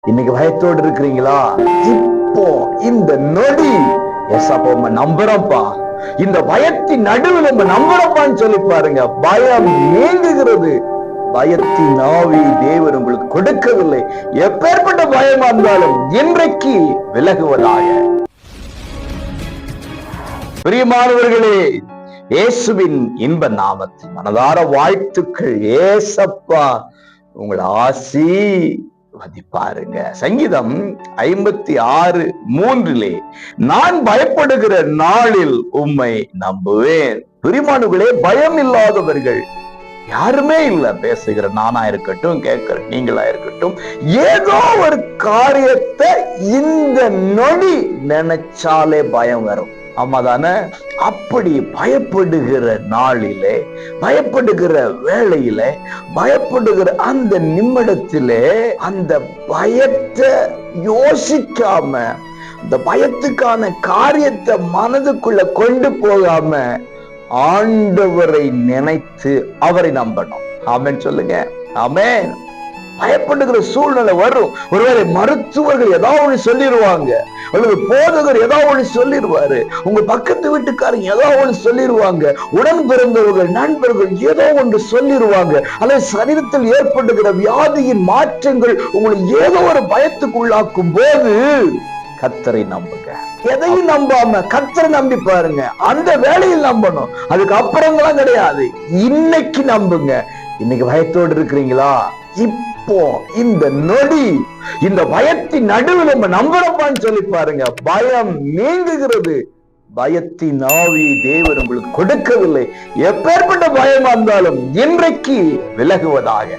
இன்னைக்கு பயத்தோடு இருக்கிறீங்களா? இப்போ இந்த நொடி ஏசப்பா உம்மை நம்புறப்பா, இந்த பயத்தின் நடுவில் நம்ம நம்புறப்பான்னு சொல்லி பாருங்க. பயம் நீங்குகிறது. பயத்தின் ஆவி தேவன் உங்களுக்கு கொடுக்கவில்லை. எப்பேற்பட்ட பயமா இருந்தாலும் இன்றைக்கு விலகுவதாக. பிரியமானவர்களே, இயேசுவின் இன்ப நாமத்தில் மனதார வாழ்த்துக்கள். ஏசப்பா உங்களை ஆசீர்வதிப்பாருங்க. சங்கீதம் 56:3 நான் பயப்படுகிற நாளில் உம்மை நம்புவேன். பிரியமானவர்களே, பயம் இல்லாதவர்கள் யாருமே இல்ல. பேசுகிற நானா இருக்கட்டும், கேட்கிற நீங்களா இருக்கட்டும், ஏதோ ஒரு காரியத்தை இந்த நொடி நினைச்சாலே பயம் வரும். ஆமாதானே? அப்படி பயப்படுகிற நாளிலே, பயப்படுகிற வேளையிலே, பயப்படுகிற அந்த நிமிடத்திலே அந்த பயத்தை யோசிக்காம, அந்த பயத்துக்கான காரியத்தை மனதுக்குள்ள கொண்டு போகாம ஆண்டவரை நினைத்து அவரை நம்பணும். ஆமென் சொல்லுங்க. ஆமென். பயப்படுகிற சூழ்நிலை வரும். ஒருவேளை மருத்துவர்கள் ஏதாவது ஒண்ணு சொல்லிடுவாங்க, அல்லது போதகர் ஏதாவது ஒண்ணு சொல்லிடுவாரு, உங்க பக்கத்து வீட்டுக்காரங்க ஏதாவது ஒண்ணு சொல்லிடுவாங்க, உடன் பிறந்தவர்கள் நண்பர்கள் ஏதோ ஒன்று சொல்லிடுவாங்க, அல்லது சரீரத்தில் ஏற்படுகிற வியாதியின் மாற்றங்கள் உங்களை ஏதோ ஒரு பயத்துக்குள்ளாக்கும் போது கர்த்தரை நம்புங்க. எதையும் நம்பாம கர்த்தரை நம்பி பாருங்க. அந்த வேலையில் நம்பணும், அதுக்கு அப்புறங்களாம் கிடையாது. இன்னைக்கு நம்புங்க. இன்னைக்கு பயத்தோடு இருக்கிறீங்களா? இப்போ இந்த நொடி இந்த பயத்தின் நடுவில் நம்ம நம்புறப்பான்னு சொல்லி பாருங்க. பயம் நீங்குகிறது. பயத்தின் ஆவி தேவன் உங்களுக்கு கொடுக்கவில்லை. எப்பேற்பட்ட பயமா இருந்தாலும் இன்றைக்கு விலகுவதாக.